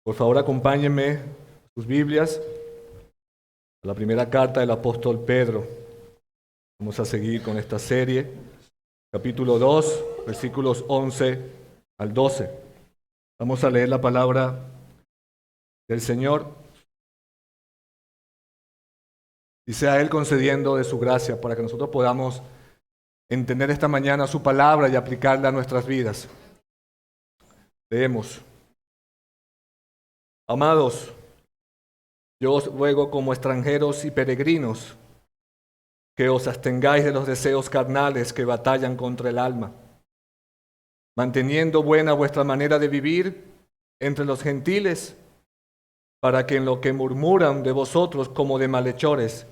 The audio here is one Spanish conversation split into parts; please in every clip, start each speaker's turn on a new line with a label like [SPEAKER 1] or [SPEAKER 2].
[SPEAKER 1] Por favor, acompáñenme sus Biblias a la primera carta del apóstol Pedro. Vamos a seguir con esta serie, capítulo 2, versículos 11 al 12. Vamos a leer la palabra del Señor y sea Él concediendo de su gracia para que nosotros podamos entender esta mañana su palabra y aplicarla a nuestras vidas. Leemos. Amados, yo os ruego como extranjeros y peregrinos que os abstengáis de los deseos carnales que batallan contra el alma, manteniendo buena vuestra manera de vivir entre los gentiles, para que en lo que murmuran de vosotros como de malhechores,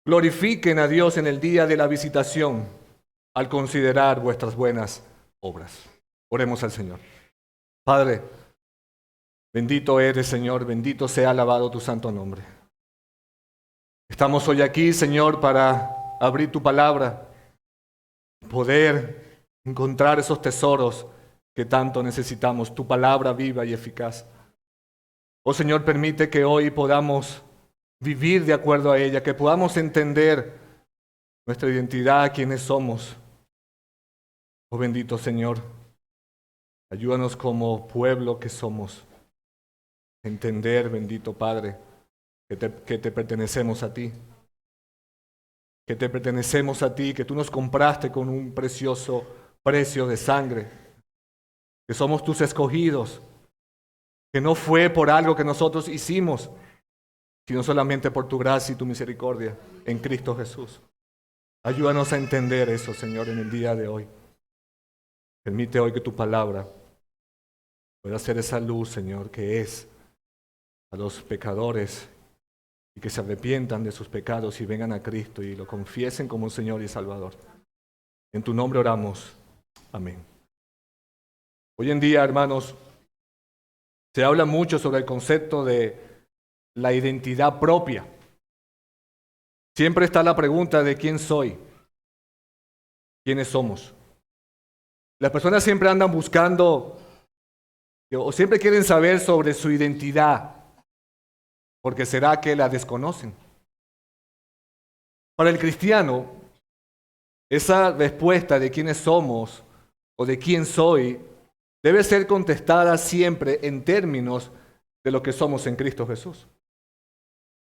[SPEAKER 1] glorifiquen a Dios en el día de la visitación, al considerar vuestras buenas obras. Oremos al Señor. Padre, bendito eres, Señor, bendito sea alabado tu santo nombre. Estamos hoy aquí, Señor, para abrir tu palabra, poder encontrar esos tesoros que tanto necesitamos, tu palabra viva y eficaz. Oh Señor, permite que hoy podamos vivir de acuerdo a ella, que podamos entender nuestra identidad, quiénes somos. Oh bendito Señor, ayúdanos como pueblo que somos a entender, bendito Padre, que te pertenecemos a ti, que te pertenecemos a ti, que tú nos compraste con un precioso precio de sangre, que somos tus escogidos, que no fue por algo que nosotros hicimos, sino solamente por tu gracia y tu misericordia en Cristo Jesús. Ayúdanos a entender eso, Señor, en el día de hoy. Permite hoy que tu palabra pueda ser esa luz, Señor, que es a los pecadores y que se arrepientan de sus pecados y vengan a Cristo y lo confiesen como Señor y Salvador. En tu nombre oramos. Amén. Hoy en día, hermanos, se habla mucho sobre el concepto de la identidad propia. Siempre está la pregunta de quién soy, quiénes somos. Las personas siempre andan buscando o siempre quieren saber sobre su identidad, porque será que la desconocen. Para el cristiano, esa respuesta de quiénes somos o de quién soy debe ser contestada siempre en términos de lo que somos en Cristo Jesús.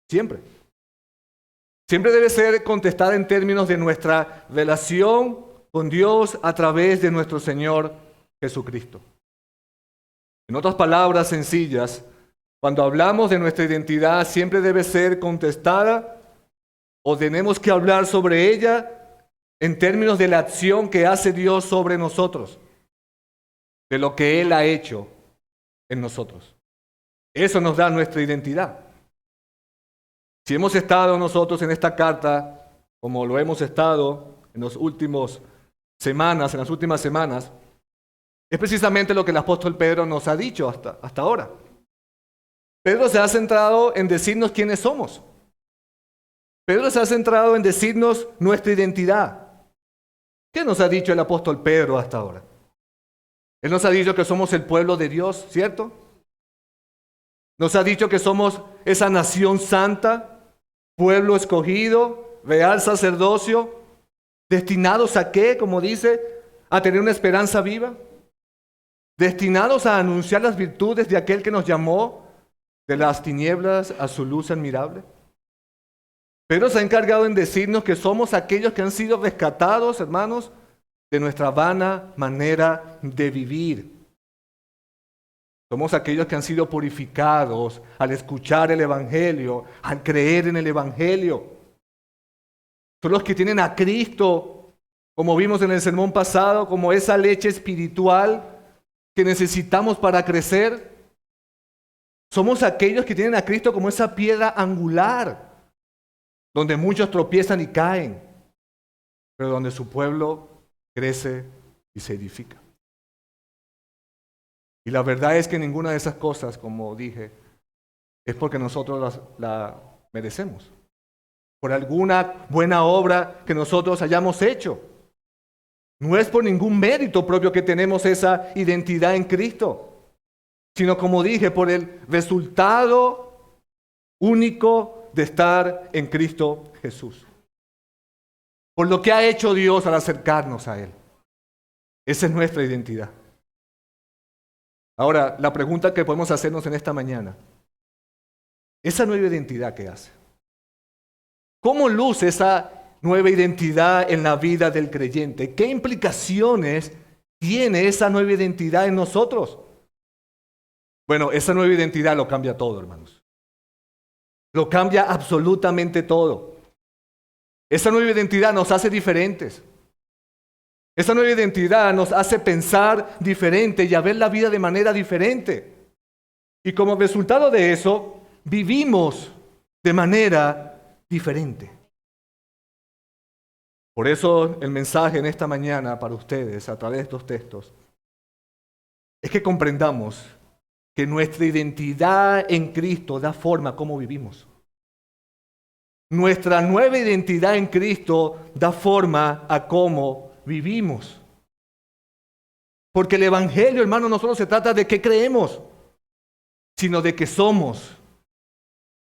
[SPEAKER 1] Siempre. Siempre debe ser contestada en términos de nuestra relación con Dios a través de nuestro Señor Jesucristo. En otras palabras sencillas, cuando hablamos de nuestra identidad, siempre debe ser contestada o tenemos que hablar sobre ella en términos de la acción que hace Dios sobre nosotros, de lo que Él ha hecho en nosotros. Eso nos da nuestra identidad. Si hemos estado nosotros en esta carta, como lo hemos estado en las últimas semanas, es precisamente lo que el apóstol Pedro nos ha dicho hasta ahora. Pedro se ha centrado en decirnos quiénes somos. Pedro se ha centrado en decirnos nuestra identidad. ¿Qué nos ha dicho el apóstol Pedro hasta ahora? Él nos ha dicho que somos el pueblo de Dios, ¿cierto? Nos ha dicho que somos esa nación santa, pueblo escogido, real sacerdocio, destinados a qué, como dice, a tener una esperanza viva, destinados a anunciar las virtudes de aquel que nos llamó de las tinieblas a su luz admirable. Pedro se ha encargado en decirnos que somos aquellos que han sido rescatados, hermanos, de nuestra vana manera de vivir. Somos aquellos que han sido purificados al escuchar el Evangelio, al creer en el Evangelio. Son los que tienen a Cristo, como vimos en el sermón pasado, como esa leche espiritual que necesitamos para crecer. Somos aquellos que tienen a Cristo como esa piedra angular, donde muchos tropiezan y caen, pero donde su pueblo crece y se edifica. Y la verdad es que ninguna de esas cosas, como dije, es porque nosotros la merecemos, por alguna buena obra que nosotros hayamos hecho. No es por ningún mérito propio que tenemos esa identidad en Cristo. sino como dije, por el resultado único de estar en Cristo Jesús. Por lo que ha hecho Dios al acercarnos a Él. Esa es nuestra identidad. Ahora, la pregunta que podemos hacernos en esta mañana, esa nueva identidad que hace. ¿Cómo luce esa nueva identidad en la vida del creyente? ¿Qué implicaciones tiene esa nueva identidad en nosotros? Bueno, esa nueva identidad lo cambia todo, hermanos. Lo cambia absolutamente todo. Esa nueva identidad nos hace diferentes. Esa nueva identidad nos hace pensar diferente y a ver la vida de manera diferente. Y como resultado de eso, vivimos de manera diferente. Por eso el mensaje en esta mañana para ustedes, a través de estos textos, es que comprendamos que nuestra identidad en Cristo da forma a cómo vivimos. Nuestra nueva identidad en Cristo da forma a cómo vivimos. Porque el Evangelio, hermano, no solo se trata de qué creemos, sino de qué somos.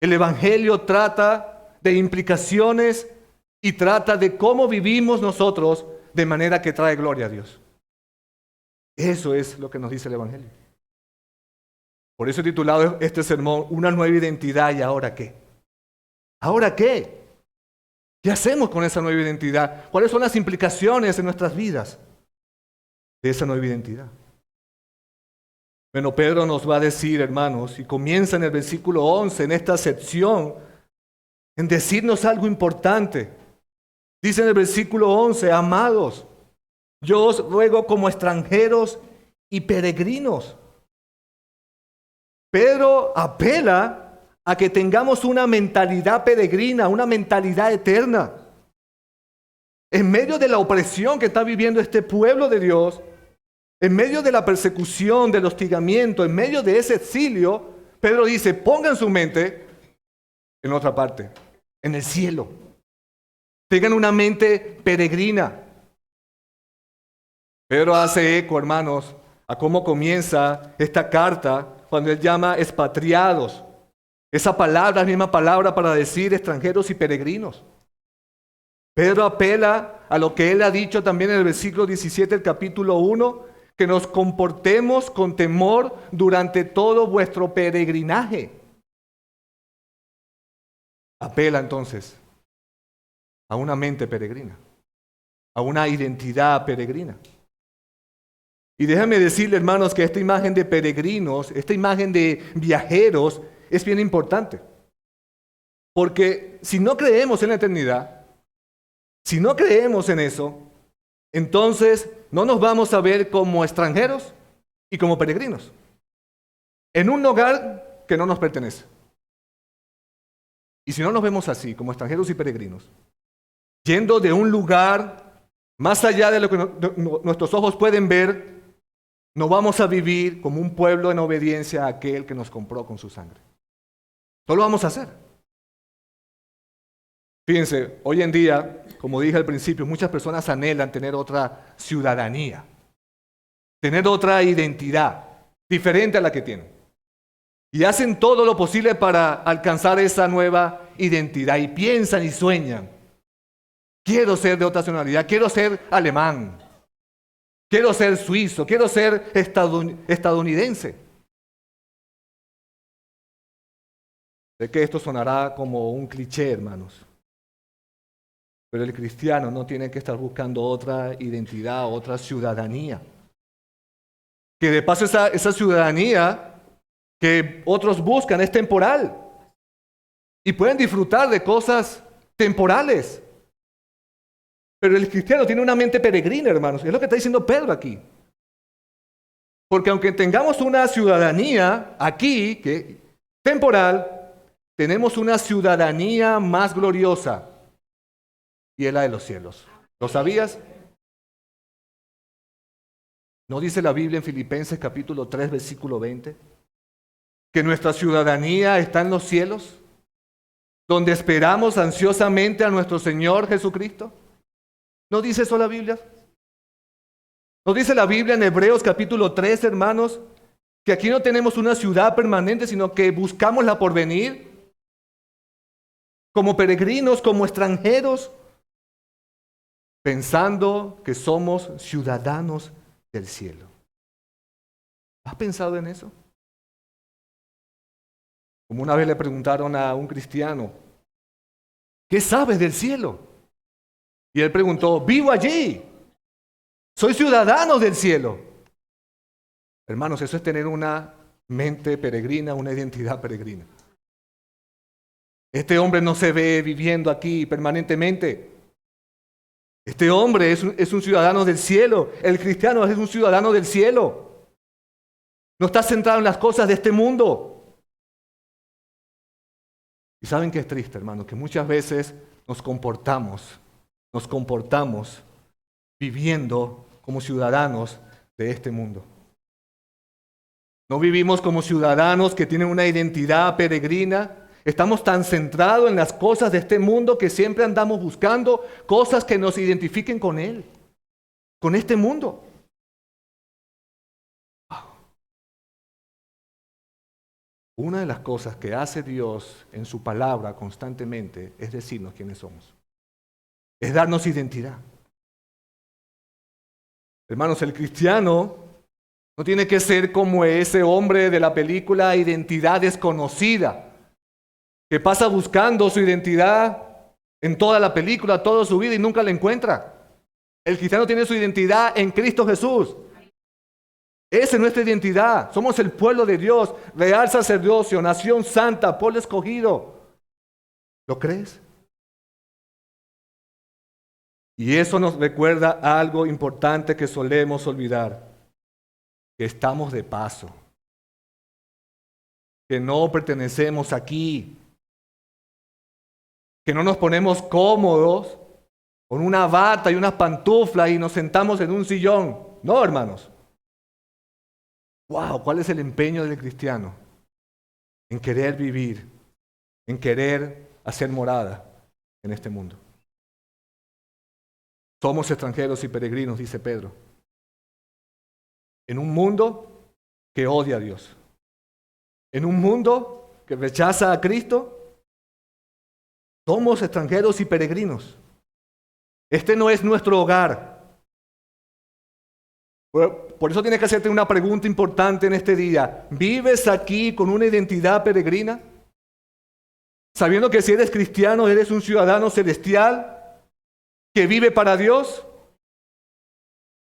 [SPEAKER 1] El Evangelio trata de implicaciones y trata de cómo vivimos nosotros de manera que trae gloria a Dios. Eso es lo que nos dice el Evangelio. Por eso he titulado este sermón, Una nueva identidad, ¿y ahora qué? ¿Ahora qué? ¿Qué hacemos con esa nueva identidad? ¿Cuáles son las implicaciones en nuestras vidas de esa nueva identidad? Bueno, Pedro nos va a decir, hermanos, y comienza en el versículo 11, en esta sección, en decirnos algo importante. Dice en el versículo 11, amados, yo os ruego como extranjeros y peregrinos. Pedro apela a que tengamos una mentalidad peregrina, una mentalidad eterna. En medio de la opresión que está viviendo este pueblo de Dios, en medio de la persecución, del hostigamiento, en medio de ese exilio, Pedro dice, pongan su mente en otra parte, en el cielo. Tengan una mente peregrina. Pedro hace eco, hermanos, a cómo comienza esta carta cuando él llama expatriados. Esa palabra es la misma palabra para decir extranjeros y peregrinos. Pedro apela a lo que él ha dicho también en el versículo 17 del capítulo 1, que nos comportemos con temor durante todo vuestro peregrinaje. Apela entonces a una mente peregrina, a una identidad peregrina. Y déjame decirle, hermanos, que esta imagen de peregrinos, esta imagen de viajeros, es bien importante. Porque si no creemos en la eternidad, si no creemos en eso, entonces no nos vamos a ver como extranjeros y como peregrinos en un lugar que no nos pertenece. Y si no nos vemos así, como extranjeros y peregrinos, yendo de un lugar más allá de lo que nuestros ojos pueden ver, no vamos a vivir como un pueblo en obediencia a aquel que nos compró con su sangre. No lo vamos a hacer. Fíjense, hoy en día, como dije al principio, muchas personas anhelan tener otra ciudadanía, tener otra identidad diferente a la que tienen. Y hacen todo lo posible para alcanzar esa nueva identidad y piensan y sueñan. Quiero ser de otra nacionalidad, quiero ser alemán, quiero ser suizo, quiero ser estadounidense. Sé que esto sonará como un cliché, hermanos. Pero el cristiano no tiene que estar buscando otra identidad, otra ciudadanía. Que de paso esa ciudadanía que otros buscan es temporal. Y pueden disfrutar de cosas temporales. Pero el cristiano tiene una mente peregrina, hermanos. Es lo que está diciendo Pedro aquí. Porque aunque tengamos una ciudadanía aquí, que temporal, tenemos una ciudadanía más gloriosa. Y es la de los cielos. ¿Lo sabías? ¿No dice la Biblia en Filipenses capítulo 3, versículo 20? Que nuestra ciudadanía está en los cielos, donde esperamos ansiosamente a nuestro Señor Jesucristo. ¿No dice eso la Biblia? ¿No dice la Biblia en Hebreos capítulo 3, hermanos, que aquí no tenemos una ciudad permanente, sino que buscamos la porvenir, como peregrinos, como extranjeros, pensando que somos ciudadanos del cielo. ¿Has pensado en eso? Como una vez le preguntaron a un cristiano, ¿qué sabes del cielo? Y él preguntó, vivo allí, soy ciudadano del cielo. Hermanos, eso es tener una mente peregrina, una identidad peregrina. Este hombre no se ve viviendo aquí permanentemente. Este hombre es un ciudadano del cielo. El cristiano es un ciudadano del cielo. No está centrado en las cosas de este mundo. Y saben que es triste, hermanos, que muchas veces nos comportamos viviendo como ciudadanos de este mundo. No vivimos como ciudadanos que tienen una identidad peregrina. Estamos tan centrados en las cosas de este mundo que siempre andamos buscando cosas que nos identifiquen con él, con este mundo. Una de las cosas que hace Dios en su palabra constantemente es decirnos quiénes somos. Es darnos identidad. Hermanos, el cristiano no tiene que ser como ese hombre de la película Identidad Desconocida, que pasa buscando su identidad en toda la película, toda su vida y nunca la encuentra. El cristiano tiene su identidad en Cristo Jesús. Esa es nuestra identidad. Somos el pueblo de Dios, real sacerdocio, nación santa, pueblo escogido. ¿Lo crees? Y eso nos recuerda algo importante que solemos olvidar, que estamos de paso, que no pertenecemos aquí, que no nos ponemos cómodos con una bata y unas pantuflas y nos sentamos en un sillón. No, hermanos. Wow, ¿cuál es el empeño del cristiano? En querer vivir, en querer hacer morada en este mundo. Somos extranjeros y peregrinos, dice Pedro, en un mundo que odia a Dios, en un mundo que rechaza a Cristo. Somos extranjeros y peregrinos. Este no es nuestro hogar. Por eso tienes que hacerte una pregunta importante en este día. ¿Vives aquí con una identidad peregrina? Sabiendo que si eres cristiano, eres un ciudadano celestial que vive para Dios.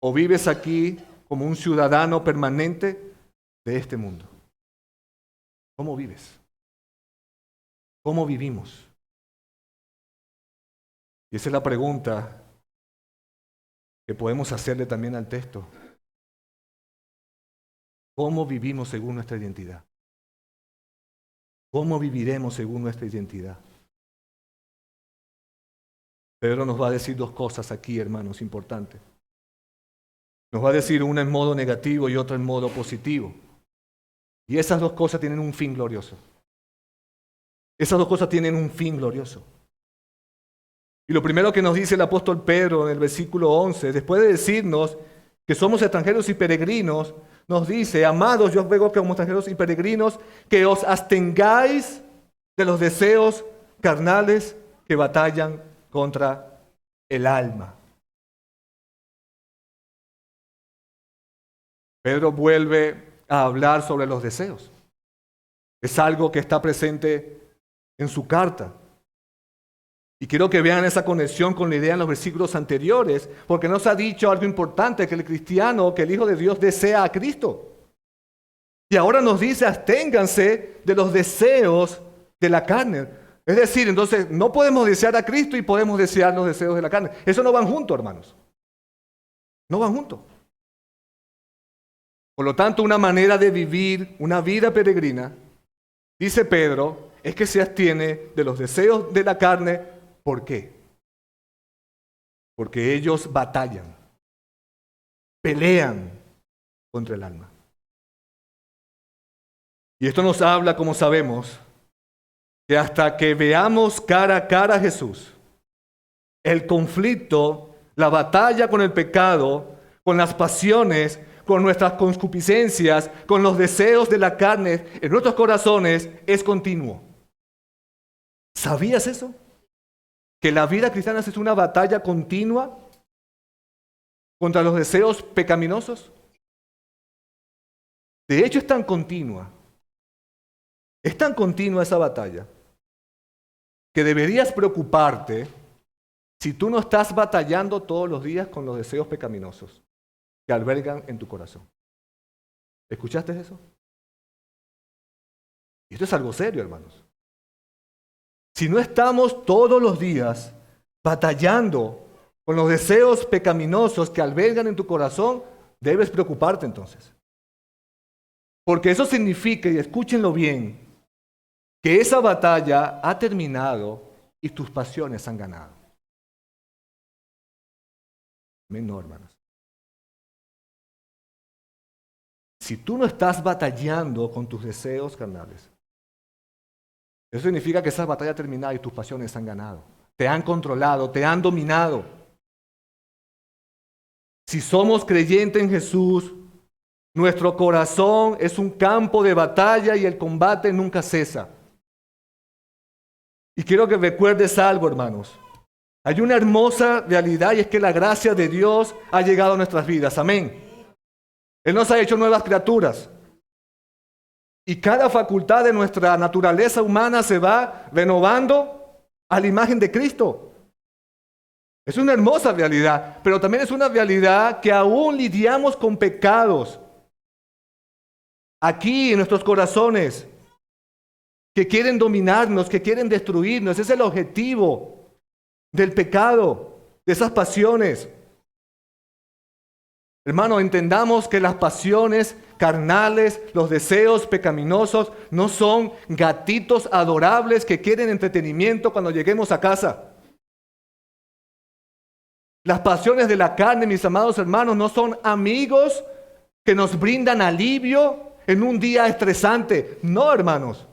[SPEAKER 1] ¿O vives aquí como un ciudadano permanente de este mundo? ¿Cómo vives? ¿Cómo vivimos? Y esa es la pregunta que podemos hacerle también al texto. ¿Cómo vivimos según nuestra identidad? ¿Cómo viviremos según nuestra identidad? Pedro nos va a decir dos cosas aquí, hermanos, importantes. Nos va a decir una en modo negativo y otra en modo positivo. Y esas dos cosas tienen un fin glorioso. Esas dos cosas tienen un fin glorioso. Y lo primero que nos dice el apóstol Pedro en el versículo 11, después de decirnos que somos extranjeros y peregrinos, nos dice, amados, yo os ruego que como extranjeros y peregrinos, que os abstengáis de los deseos carnales que batallan contra el alma. Pedro vuelve a hablar sobre los deseos. Es algo que está presente en su carta. Y quiero que vean esa conexión con la idea en los versículos anteriores, porque nos ha dicho algo importante, que el cristiano, que el Hijo de Dios desea a Cristo. Y ahora nos dice, absténganse de los deseos de la carne. Es decir, entonces no podemos desear a Cristo y podemos desear los deseos de la carne. Eso no van juntos, hermanos. No van juntos. Por lo tanto, una manera de vivir una vida peregrina, dice Pedro, es que se abstiene de los deseos de la carne. ¿Por qué? Porque ellos batallan, pelean contra el alma. Y esto nos habla, como sabemos, que hasta que veamos cara a cara a Jesús, el conflicto, la batalla con el pecado, con las pasiones, con nuestras concupiscencias, con los deseos de la carne en nuestros corazones es continuo. ¿Sabías eso? Que la vida cristiana es una batalla continua contra los deseos pecaminosos. De hecho, es tan continua esa batalla, que deberías preocuparte si tú no estás batallando todos los días con los deseos pecaminosos que albergan en tu corazón. ¿Escuchaste eso? Y esto es algo serio, hermanos. Si no estamos todos los días batallando con los deseos pecaminosos que albergan en tu corazón, debes preocuparte entonces. Porque eso significa, y escúchenlo bien, que esa batalla ha terminado y tus pasiones han ganado. No, hermanos. Si tú no estás batallando con tus deseos carnales, eso significa que esa batalla ha terminado y tus pasiones han ganado. Te han controlado, te han dominado. Si somos creyentes en Jesús, nuestro corazón es un campo de batalla y el combate nunca cesa. Y quiero que recuerdes algo, hermanos. Hay una hermosa realidad y es que la gracia de Dios ha llegado a nuestras vidas. Amén. Él nos ha hecho nuevas criaturas. Y cada facultad de nuestra naturaleza humana se va renovando a la imagen de Cristo. Es una hermosa realidad, pero también es una realidad que aún lidiamos con pecados aquí en nuestros corazones, que quieren dominarnos, que quieren destruirnos. Ese es el objetivo del pecado, de esas pasiones. Hermano, entendamos que las pasiones carnales, los deseos pecaminosos, no son gatitos adorables que quieren entretenimiento cuando lleguemos a casa. Las pasiones de la carne, mis amados hermanos, no son amigos que nos brindan alivio en un día estresante. No, hermanos.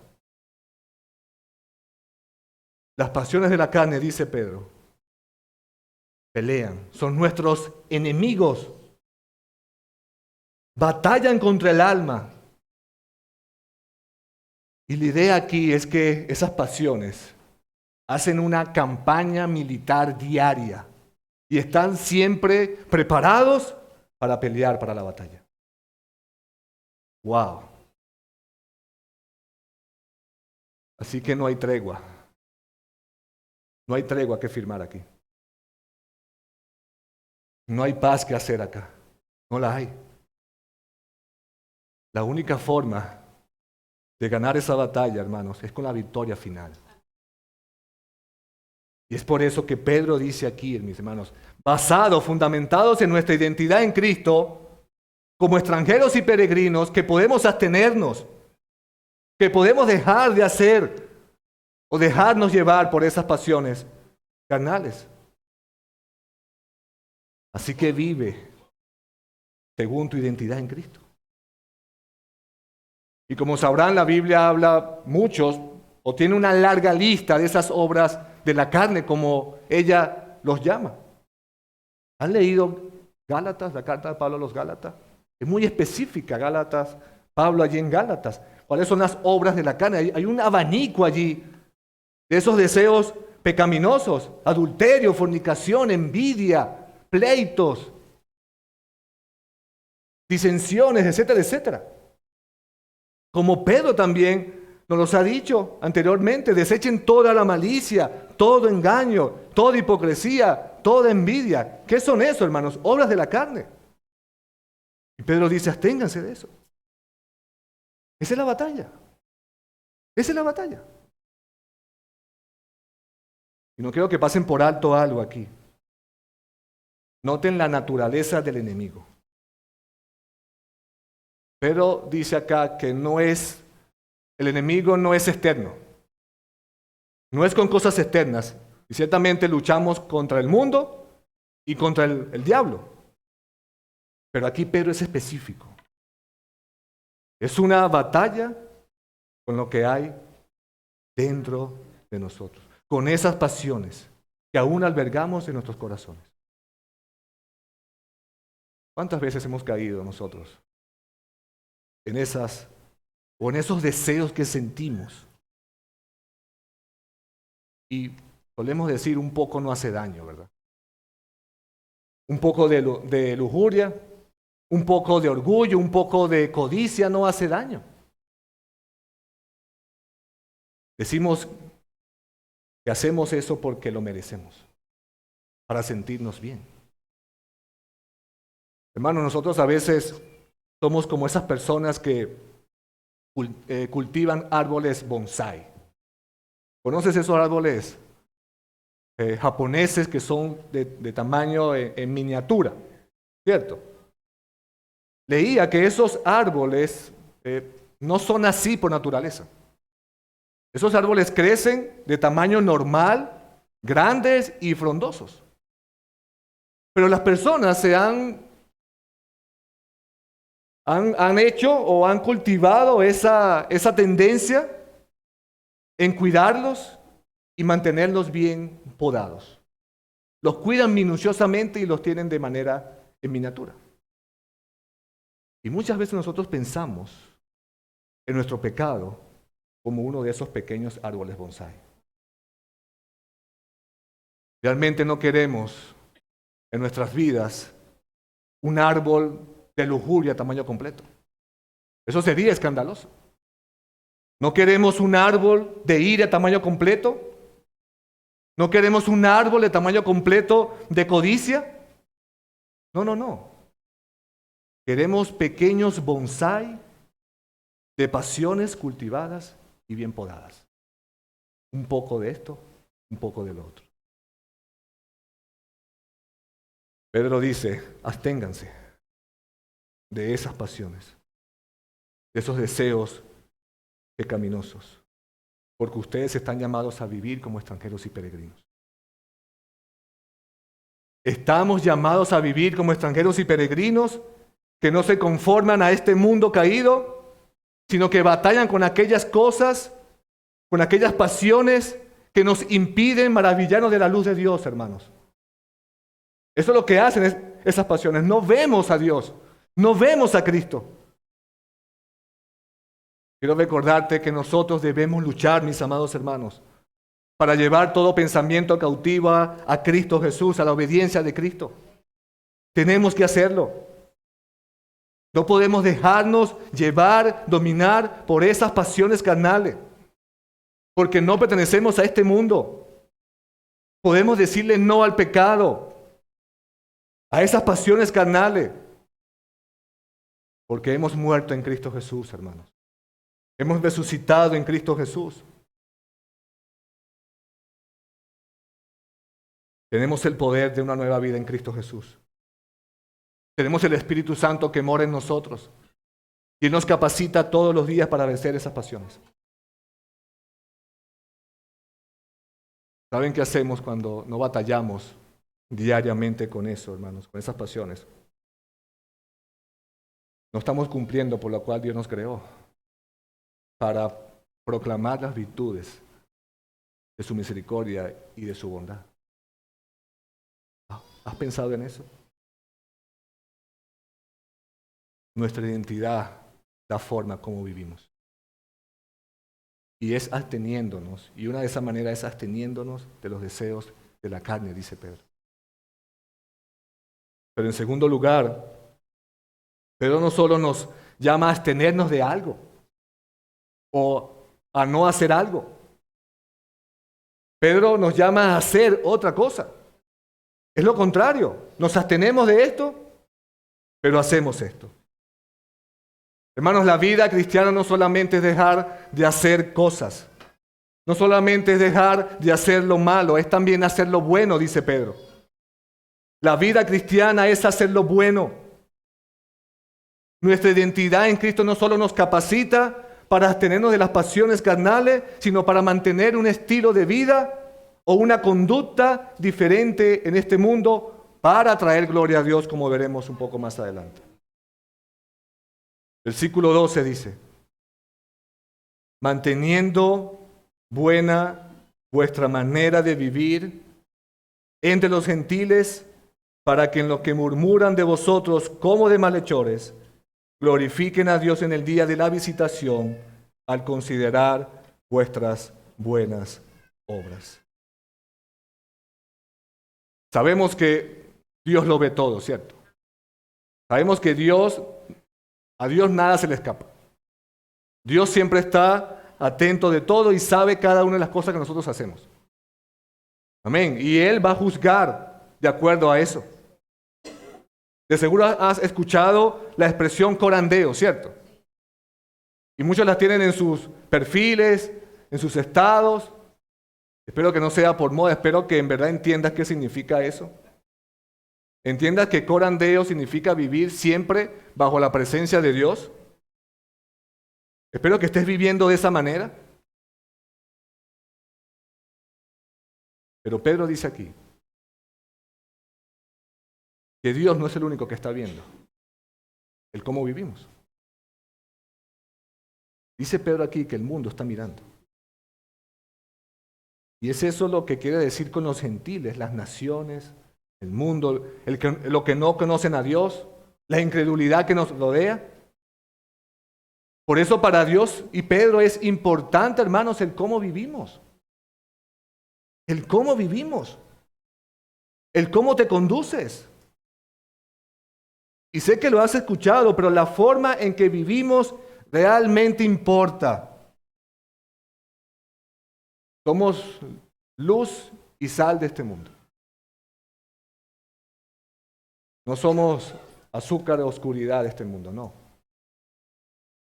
[SPEAKER 1] Las pasiones de la carne, dice Pedro, pelean, son nuestros enemigos. Batallan contra el alma. Y la idea aquí es que esas pasiones hacen una campaña militar diaria y están siempre preparados para pelear para la batalla. ¡Wow! Así que no hay tregua. No hay tregua que firmar aquí. No hay paz que hacer acá. No la hay. La única forma de ganar esa batalla, hermanos, es con la victoria final. Y es por eso que Pedro dice aquí, mis hermanos, fundamentados en nuestra identidad en Cristo, como extranjeros y peregrinos, que podemos abstenernos, que podemos dejar de hacer o dejarnos llevar por esas pasiones carnales. Así que vive según tu identidad en Cristo. Y como sabrán, la Biblia habla muchos o tiene una larga lista de esas obras de la carne, como ella los llama. ¿Han leído Gálatas, la carta de Pablo a los Gálatas? Es muy específica, Gálatas, Pablo allí en Gálatas. ¿Cuáles son las obras de la carne? Hay un abanico allí de esos deseos pecaminosos: adulterio, fornicación, envidia, pleitos, disensiones, etcétera, etcétera. Como Pedro también nos los ha dicho anteriormente, desechen toda la malicia, todo engaño, toda hipocresía, toda envidia. ¿Qué son eso, hermanos? Obras de la carne. Y Pedro dice, absténganse de eso. Esa es la batalla. Esa es la batalla. Y no quiero que pasen por alto algo aquí. Noten la naturaleza del enemigo. Pero dice acá que el enemigo no es externo. No es con cosas externas. Y ciertamente luchamos contra el mundo y contra el diablo. Pero aquí Pedro es específico. Es una batalla con lo que hay dentro de nosotros. Con esas pasiones que aún albergamos en nuestros corazones. ¿Cuántas veces hemos caído nosotros en esas o en esos deseos que sentimos? Y solemos decir un poco no hace daño, ¿verdad? Un poco de lujuria, un poco de orgullo, un poco de codicia no hace daño. Decimos que hacemos eso porque lo merecemos, para sentirnos bien. Hermanos, nosotros a veces somos como esas personas que cultivan árboles bonsái. ¿Conoces esos árboles japoneses que son de tamaño en miniatura? ¿Cierto? Leía que esos árboles no son así por naturaleza. Esos árboles crecen de tamaño normal, grandes y frondosos. Pero las personas se han hecho o han cultivado esa tendencia en cuidarlos y mantenerlos bien podados. Los cuidan minuciosamente y los tienen de manera en miniatura. Y muchas veces nosotros pensamos en nuestro pecado como uno de esos pequeños árboles bonsái. Realmente no queremos en nuestras vidas un árbol de lujuria a tamaño completo. Eso sería escandaloso. No queremos un árbol de ira a tamaño completo. No queremos un árbol de tamaño completo de codicia. No. Queremos pequeños bonsái de pasiones cultivadas y bien podadas. Un poco de esto, un poco de lo otro. Pedro dice, absténganse de esas pasiones, de esos deseos pecaminosos, porque ustedes están llamados a vivir como extranjeros y peregrinos. Estamos llamados a vivir como extranjeros y peregrinos que no se conforman a este mundo caído, sino que batallan con aquellas cosas, con aquellas pasiones que nos impiden maravillarnos de la luz de Dios, hermanos. Eso es lo que hacen esas pasiones. No vemos a Dios, no vemos a Cristo. Quiero recordarte que nosotros debemos luchar, mis amados hermanos, para llevar todo pensamiento cautivo a Cristo Jesús, a la obediencia de Cristo. Tenemos que hacerlo. No podemos dejarnos llevar, dominar por esas pasiones carnales, porque no pertenecemos a este mundo. Podemos decirle no al pecado, a esas pasiones carnales, porque hemos muerto en Cristo Jesús, hermanos. Hemos resucitado en Cristo Jesús. Tenemos el poder de una nueva vida en Cristo Jesús. Tenemos el Espíritu Santo que mora en nosotros y nos capacita todos los días para vencer esas pasiones. ¿Saben qué hacemos cuando no batallamos diariamente con eso, hermanos, con esas pasiones? No estamos cumpliendo por lo cual Dios nos creó, para proclamar las virtudes de su misericordia y de su bondad. ¿Has pensado en eso? Nuestra identidad, la forma como vivimos. Y es absteniéndonos, y una de esas maneras es absteniéndonos de los deseos de la carne, dice Pedro. Pero en segundo lugar, Pedro no solo nos llama a abstenernos de algo o a no hacer algo. Pedro nos llama a hacer otra cosa. Es lo contrario. Nos abstenemos de esto, pero hacemos esto. Hermanos, la vida cristiana no solamente es dejar de hacer cosas. No solamente es dejar de hacer lo malo, es también hacer lo bueno, dice Pedro. La vida cristiana es hacer lo bueno. Nuestra identidad en Cristo no solo nos capacita para abstenernos de las pasiones carnales, sino para mantener un estilo de vida o una conducta diferente en este mundo para traer gloria a Dios, como veremos un poco más adelante. Versículo 12 dice, manteniendo buena vuestra manera de vivir entre los gentiles para que en los que murmuran de vosotros como de malhechores, glorifiquen a Dios en el día de la visitación al considerar vuestras buenas obras. Sabemos que Dios lo ve todo, ¿cierto? Sabemos que a Dios nada se le escapa. Dios siempre está atento de todo y sabe cada una de las cosas que nosotros hacemos. Amén. Y Él va a juzgar de acuerdo a eso. De seguro has escuchado la expresión corandeo, ¿cierto? Y muchos la tienen en sus perfiles, en sus estados. Espero que no sea por moda, espero que en verdad entiendas qué significa eso. Entiendas que corandeo significa vivir siempre bajo la presencia de Dios. Espero que estés viviendo de esa manera. Pero Pedro dice aquí que Dios no es el único que está viendo el cómo vivimos. Dice Pedro aquí que el mundo está mirando. Y es eso lo que quiere decir con los gentiles, las naciones, el mundo, lo que no conocen a Dios, la incredulidad que nos rodea. Por eso para Dios y Pedro es importante, hermanos, el cómo vivimos. El cómo vivimos. El cómo te conduces. Y sé que lo has escuchado, pero la forma en que vivimos realmente importa. Somos luz y sal de este mundo. No somos azúcar o oscuridad de este mundo, no.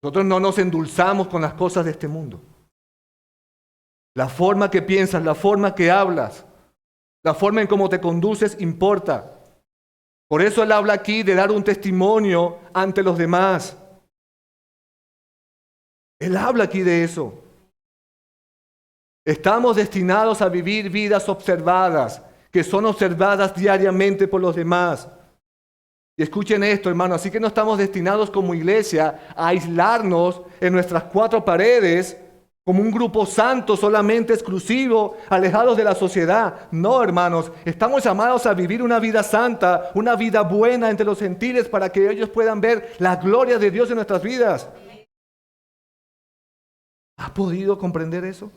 [SPEAKER 1] Nosotros no nos endulzamos con las cosas de este mundo. La forma que piensas, la forma que hablas, la forma en cómo te conduces importa. Por eso Él habla aquí de dar un testimonio ante los demás. Él habla aquí de eso. Estamos destinados a vivir vidas observadas, que son observadas diariamente por los demás. Y escuchen esto, hermano, así que no estamos destinados como iglesia a aislarnos en nuestras cuatro paredes como un grupo santo solamente exclusivo, alejados de la sociedad. No, hermanos, estamos llamados a vivir una vida santa, una vida buena entre los gentiles para que ellos puedan ver la gloria de Dios en nuestras vidas. ¿Has podido comprender eso?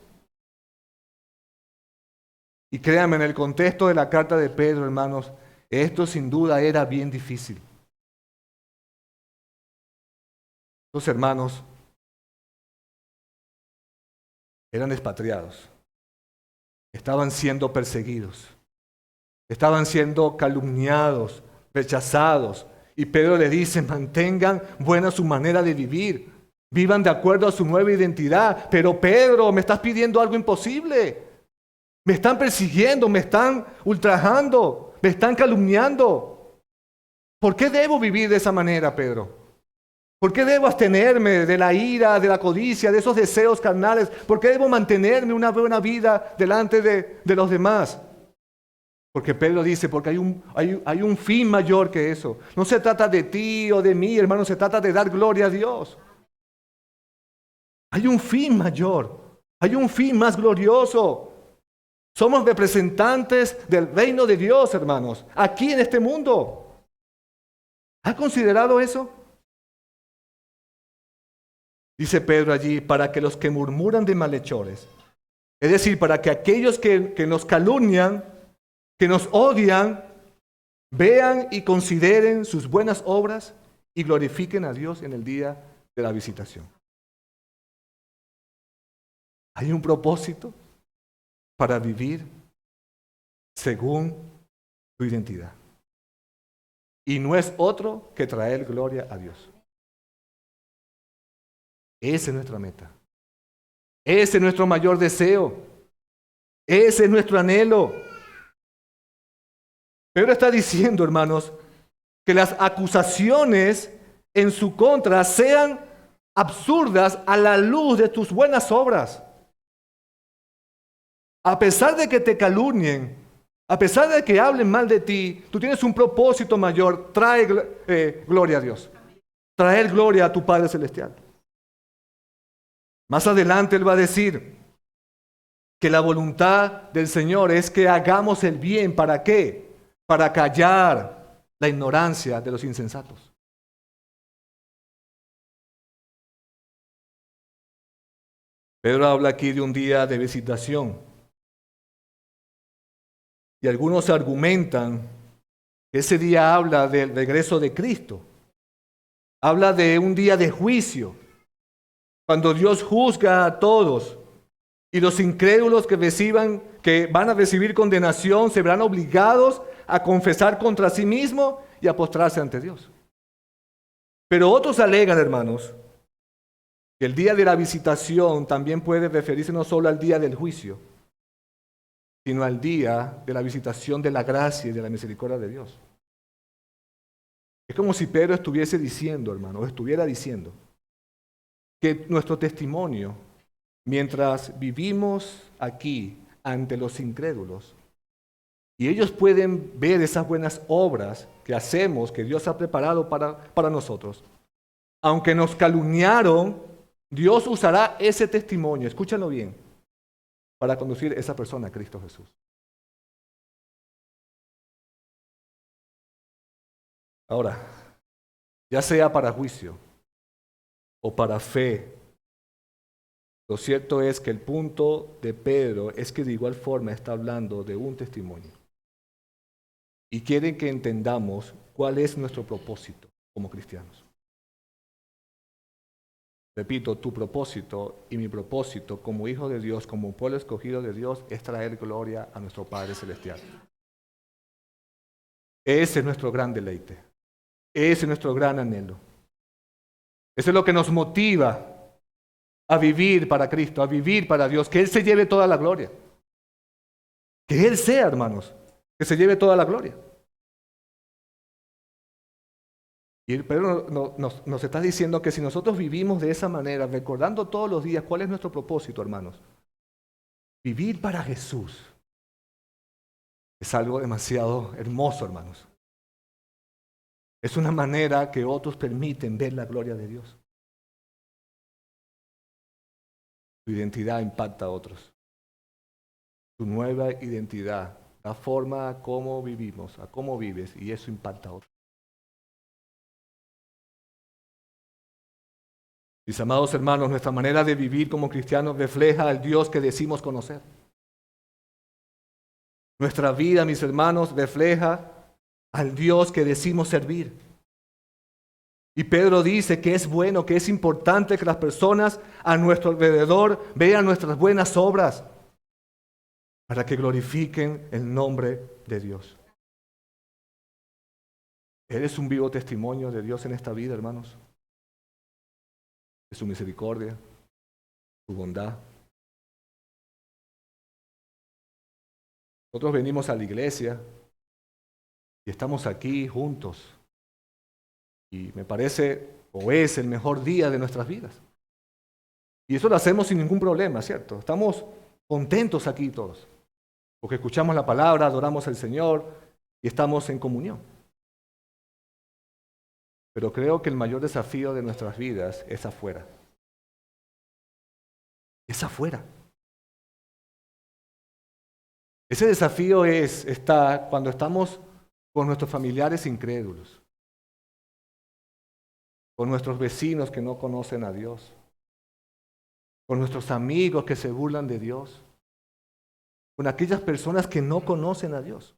[SPEAKER 1] Y créanme, en el contexto de la carta de Pedro, hermanos, esto sin duda era bien difícil. Los hermanos eran expatriados, estaban siendo perseguidos, estaban siendo calumniados, rechazados. Y Pedro le dice, mantengan buena su manera de vivir, vivan de acuerdo a su nueva identidad. Pero Pedro, me estás pidiendo algo imposible. Me están persiguiendo, me están ultrajando, me están calumniando. ¿Por qué debo vivir de esa manera, Pedro? ¿Por qué debo abstenerme de la ira, de la codicia, de esos deseos carnales? ¿Por qué debo mantenerme una buena vida delante de los demás? Porque Pedro dice, porque hay un fin mayor que eso. No se trata de ti o de mí, hermano, se trata de dar gloria a Dios. Hay un fin mayor, hay un fin más glorioso. Somos representantes del reino de Dios, hermanos, aquí en este mundo. ¿Ha considerado eso? Dice Pedro allí, para que los que murmuran de malhechores, es decir, para que aquellos que nos calumnian, que nos odian, vean y consideren sus buenas obras y glorifiquen a Dios en el día de la visitación. Hay un propósito para vivir según tu identidad. Y no es otro que traer gloria a Dios. Esa es nuestra meta. Ese es nuestro mayor deseo. Ese es nuestro anhelo. Pedro está diciendo, hermanos, que las acusaciones en su contra sean absurdas a la luz de tus buenas obras. A pesar de que te calumnien, a pesar de que hablen mal de ti, tú tienes un propósito mayor. Trae gloria a Dios. Traer gloria a tu Padre Celestial. Más adelante Él va a decir que la voluntad del Señor es que hagamos el bien. ¿Para qué? para callar la ignorancia de los insensatos. Pedro habla aquí de un día de visitación. Y algunos argumentan que ese día habla del regreso de Cristo. Habla de un día de juicio, cuando Dios juzga a todos. Y los incrédulos que van a recibir condenación, se verán obligados a confesar contra sí mismos y a postrarse ante Dios. Pero otros alegan, hermanos, que el día de la visitación también puede referirse no solo al día del juicio, sino al día de la visitación de la gracia y de la misericordia de Dios. Es como si Pedro estuviese diciendo, hermano, o estuviera diciendo, que nuestro testimonio, mientras vivimos aquí ante los incrédulos, y ellos pueden ver esas buenas obras que hacemos, que Dios ha preparado para nosotros, aunque nos calumniaron, Dios usará ese testimonio, escúchalo bien, para conducir a esa persona a Cristo Jesús. Ahora, ya sea para juicio o para fe, lo cierto es que el punto de Pedro es que de igual forma está hablando de un testimonio. Y quiere que entendamos cuál es nuestro propósito como cristianos. Repito, tu propósito y mi propósito como hijo de Dios, como pueblo escogido de Dios, es traer gloria a nuestro Padre Celestial. Ese es nuestro gran deleite. Ese es nuestro gran anhelo. Eso es lo que nos motiva a vivir para Cristo, a vivir para Dios, que Él se lleve toda la gloria. Que Él sea, hermanos, que se lleve toda la gloria. Y Pedro nos está diciendo que si nosotros vivimos de esa manera, recordando todos los días cuál es nuestro propósito, hermanos, vivir para Jesús es algo demasiado hermoso, hermanos. Es una manera que otros permiten ver la gloria de Dios. Tu identidad impacta a otros. Tu nueva identidad, la forma a cómo vivimos, a cómo vives, y eso impacta a otros. Mis amados hermanos, nuestra manera de vivir como cristianos refleja al Dios que decimos conocer. Nuestra vida, mis hermanos, refleja al Dios que decimos servir. Y Pedro dice que es bueno, que es importante que las personas a nuestro alrededor vean nuestras buenas obras para que glorifiquen el nombre de Dios. ¿Eres un vivo testimonio de Dios en esta vida, hermanos? De su misericordia, su bondad. Nosotros venimos a la iglesia y estamos aquí juntos. Y me parece, o es el mejor día de nuestras vidas. Y eso lo hacemos sin ningún problema, ¿cierto? Estamos contentos aquí todos, porque escuchamos la palabra, adoramos al Señor y estamos en comunión. Pero creo que el mayor desafío de nuestras vidas es afuera. Es afuera. Ese desafío está cuando estamos con nuestros familiares incrédulos, con nuestros vecinos que no conocen a Dios, con nuestros amigos que se burlan de Dios, con aquellas personas que no conocen a Dios.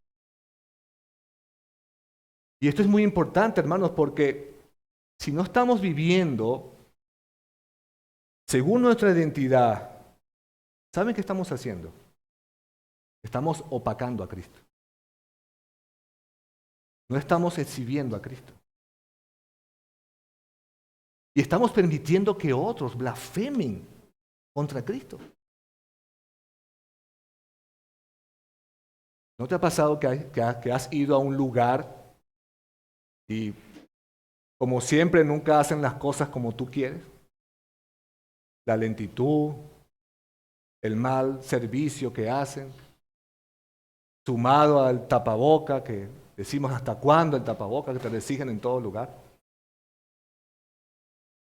[SPEAKER 1] Y esto es muy importante, hermanos, porque si no estamos viviendo según nuestra identidad, ¿saben qué estamos haciendo? Estamos opacando a Cristo. No estamos exhibiendo a Cristo. Y estamos permitiendo que otros blasfemen contra Cristo. ¿No te ha pasado que has ido a un lugar y como siempre nunca hacen las cosas como tú quieres? La lentitud, el mal servicio que hacen, sumado al tapaboca, que decimos hasta cuándo el tapaboca que te lo exigen en todo lugar.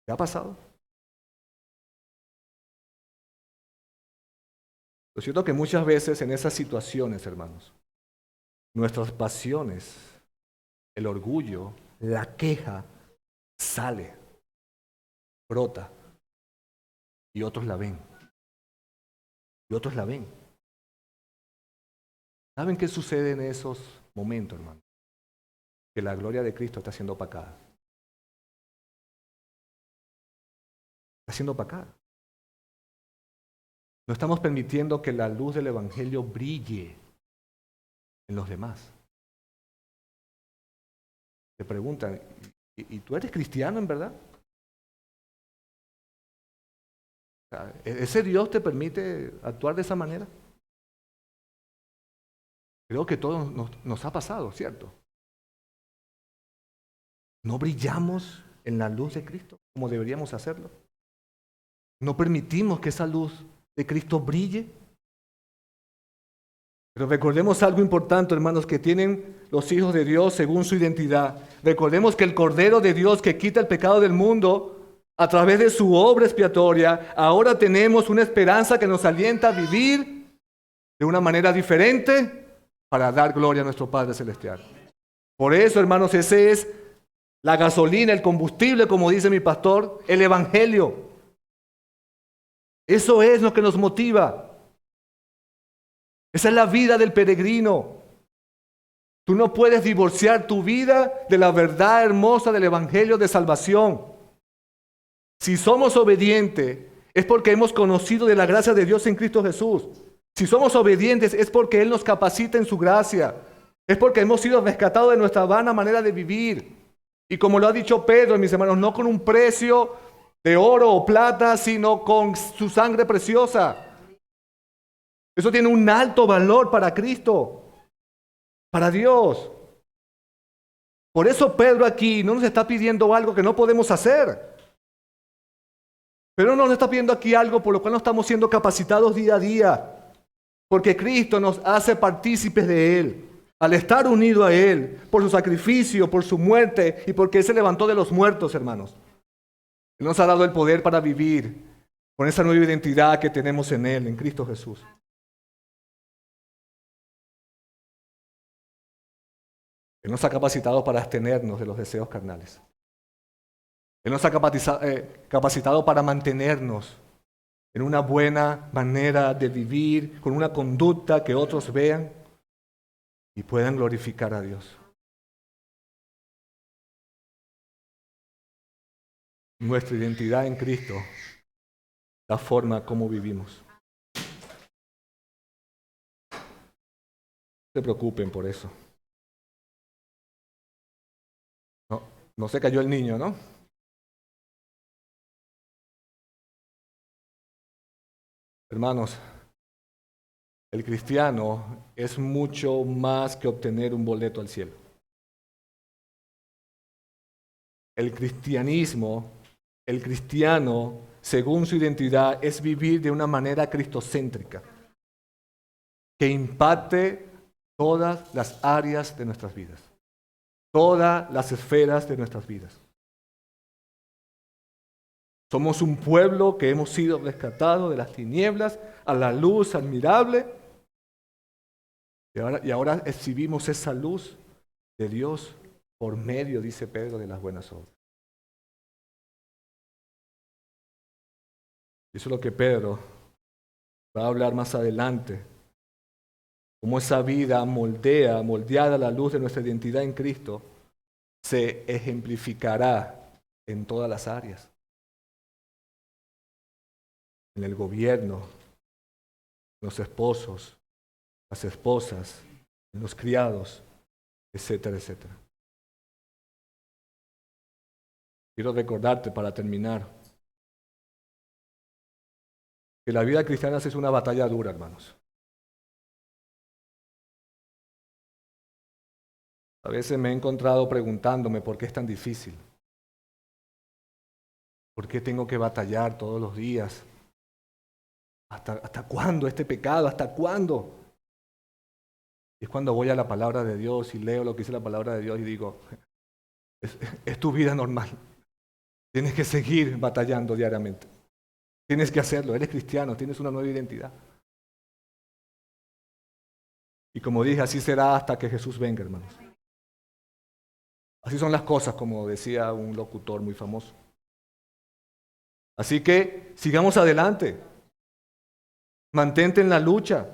[SPEAKER 1] ¿Te ha pasado? Lo cierto es que muchas veces en esas situaciones, hermanos, nuestras pasiones, el orgullo, la queja, sale, brota, y otros la ven. Y otros la ven. ¿Saben qué sucede en esos momentos, hermano? Que la gloria de Cristo está siendo opacada. Está siendo opacada. No estamos permitiendo que la luz del Evangelio brille en los demás. Te preguntan, ¿y tú eres cristiano en verdad? O sea, ¿ese Dios te permite actuar de esa manera? Creo que todos nos ha pasado, ¿cierto? No brillamos en la luz de Cristo como deberíamos hacerlo. No permitimos que esa luz de Cristo brille. Pero recordemos algo importante, hermanos, que tienen los hijos de Dios según su identidad. Recordemos que el Cordero de Dios que quita el pecado del mundo, a través de su obra expiatoria, ahora tenemos una esperanza que nos alienta a vivir de una manera diferente para dar gloria a nuestro Padre Celestial. Por eso, hermanos, ese es la gasolina, el combustible, como dice mi pastor, el Evangelio. Eso es lo que nos motiva. Esa es la vida del peregrino. Tú no puedes divorciar tu vida de la verdad hermosa del Evangelio de salvación. Si somos obedientes, es porque hemos conocido de la gracia de Dios en Cristo Jesús. Si somos obedientes, es porque Él nos capacita en su gracia. Es porque hemos sido rescatados de nuestra vana manera de vivir. Y como lo ha dicho Pedro, mis hermanos, no con un precio de oro o plata, sino con su sangre preciosa. Eso tiene un alto valor para Cristo, para Dios. Por eso Pedro aquí no nos está pidiendo algo que no podemos hacer. Pero no nos está pidiendo aquí algo por lo cual no estamos siendo capacitados día a día. Porque Cristo nos hace partícipes de Él. Al estar unido a Él, por su sacrificio, por su muerte y porque Él se levantó de los muertos, hermanos. Él nos ha dado el poder para vivir con esa nueva identidad que tenemos en Él, en Cristo Jesús. Él nos ha capacitado para abstenernos de los deseos carnales. Él nos ha capacitado para mantenernos en una buena manera de vivir, con una conducta que otros vean y puedan glorificar a Dios. Nuestra identidad en Cristo, la forma como vivimos. No se preocupen por eso. No se cayó el niño, ¿no? Hermanos, el cristiano es mucho más que obtener un boleto al cielo. El cristianismo, el cristiano, según su identidad, es vivir de una manera cristocéntrica, que impacte todas las áreas de nuestras vidas, todas las esferas de nuestras vidas. Somos un pueblo que hemos sido rescatados de las tinieblas a la luz admirable. Y ahora exhibimos esa luz de Dios por medio, dice Pedro, de las buenas obras. Eso es lo que Pedro va a hablar más adelante. Cómo esa vida moldeada a la luz de nuestra identidad en Cristo, se ejemplificará en todas las áreas. En el gobierno, los esposos, las esposas, los criados, etcétera, etcétera. Quiero recordarte para terminar que la vida cristiana es una batalla dura, hermanos. A veces me he encontrado preguntándome por qué es tan difícil. ¿Por qué tengo que batallar todos los días? ¿Hasta cuándo este pecado? ¿Hasta cuándo? Y es cuando voy a la palabra de Dios y leo lo que dice la palabra de Dios y digo, es tu vida normal. Tienes que seguir batallando diariamente. Tienes que hacerlo. Eres cristiano, tienes una nueva identidad. Y como dije, así será hasta que Jesús venga, hermanos. Así son las cosas, como decía un locutor muy famoso. Así que sigamos adelante. Mantente en la lucha.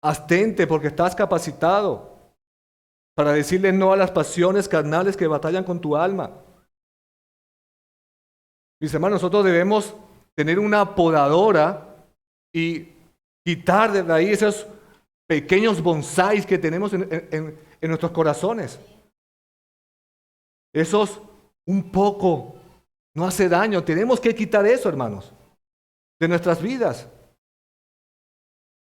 [SPEAKER 1] Abstente porque estás capacitado para decirle no a las pasiones carnales que batallan con tu alma. Mis hermanos, nosotros debemos tener una podadora y quitar de ahí esos pequeños bonsáis que tenemos en nuestros corazones. Esos un poco no hace daño. Tenemos que quitar eso, hermanos, de nuestras vidas.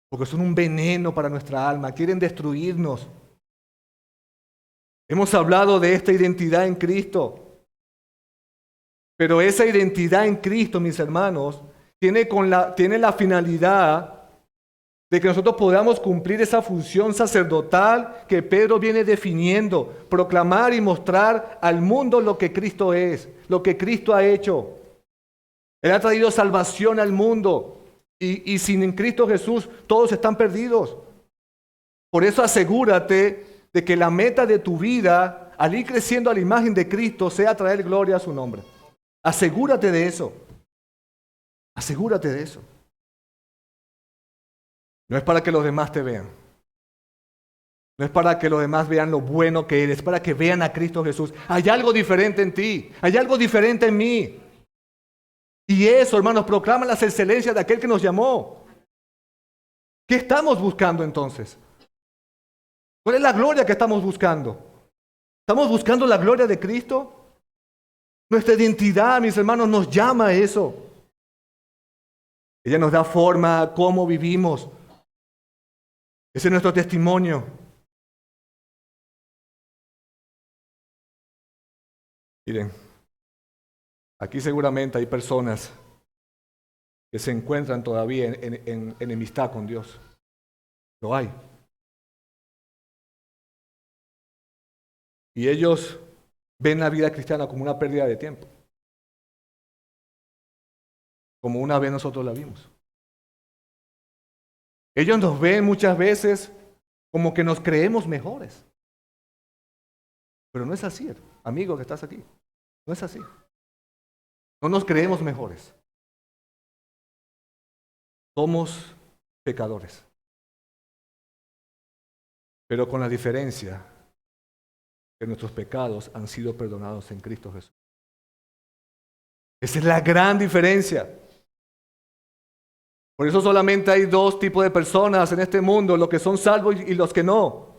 [SPEAKER 1] Porque son un veneno para nuestra alma. Quieren destruirnos. Hemos hablado de esta identidad en Cristo. Pero esa identidad en Cristo, mis hermanos, tiene la finalidad de que nosotros podamos cumplir esa función sacerdotal que Pedro viene definiendo, proclamar y mostrar al mundo lo que Cristo es, lo que Cristo ha hecho. Él ha traído salvación al mundo y sin en Cristo Jesús todos están perdidos. Por eso asegúrate de que la meta de tu vida, al ir creciendo a la imagen de Cristo, sea traer gloria a su nombre. Asegúrate de eso. Asegúrate de eso. No es para que los demás te vean. No es para que los demás vean lo bueno que eres, es para que vean a Cristo Jesús. Hay algo diferente en ti, hay algo diferente en mí. Y eso, hermanos, proclama las excelencias de aquel que nos llamó. ¿Qué estamos buscando entonces? ¿Cuál es la gloria que estamos buscando? ¿Estamos buscando la gloria de Cristo? Nuestra identidad, mis hermanos, nos llama a eso. Ella nos da forma a cómo vivimos. Ese es nuestro testimonio. Miren, aquí seguramente hay personas que se encuentran todavía en enemistad con Dios. Lo hay. Y ellos ven la vida cristiana como una pérdida de tiempo. Como una vez nosotros la vimos. Ellos nos ven muchas veces como que nos creemos mejores. Pero no es así, amigo que estás aquí. No es así. No nos creemos mejores. Somos pecadores. Pero con la diferencia que nuestros pecados han sido perdonados en Cristo Jesús. Esa es la gran diferencia. Por eso solamente hay dos tipos de personas en este mundo, los que son salvos y los que no.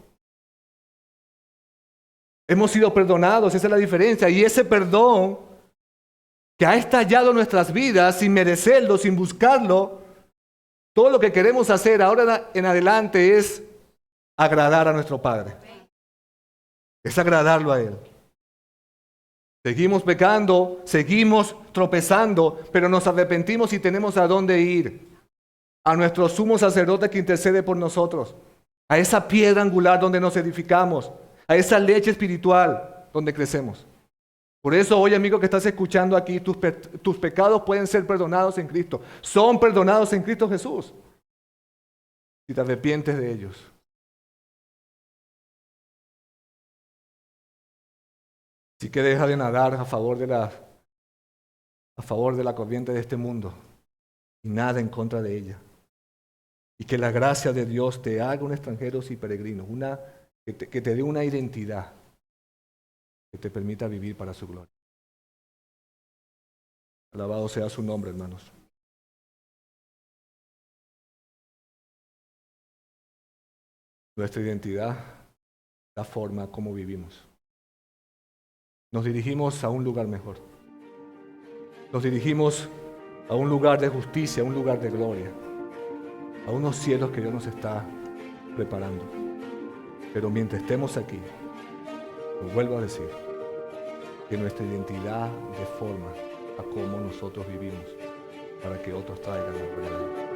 [SPEAKER 1] Hemos sido perdonados, esa es la diferencia. Y ese perdón que ha estallado en nuestras vidas sin merecerlo, sin buscarlo, todo lo que queremos hacer ahora en adelante es agradar a nuestro Padre. Es agradarlo a Él. Seguimos pecando, seguimos tropezando, pero nos arrepentimos y tenemos a dónde ir. A nuestro sumo sacerdote que intercede por nosotros. A esa piedra angular donde nos edificamos. A esa leche espiritual donde crecemos. Por eso hoy, amigo que estás escuchando aquí, tus pecados pueden ser perdonados en Cristo. Son perdonados en Cristo Jesús. Si te arrepientes de ellos. Así que deja de nadar a favor de la corriente de este mundo y nada en contra de ella. Y que la gracia de Dios te haga un extranjero y peregrino, que te dé una identidad que te permita vivir para su gloria. Alabado sea su nombre, hermanos. Nuestra identidad, la forma como vivimos. Nos dirigimos a un lugar mejor. Nos dirigimos a un lugar de justicia, a un lugar de gloria, a unos cielos que Dios nos está preparando. Pero mientras estemos aquí, lo vuelvo a decir, que nuestra identidad de forma a cómo nosotros vivimos, para que otros traigan la gloria de Dios.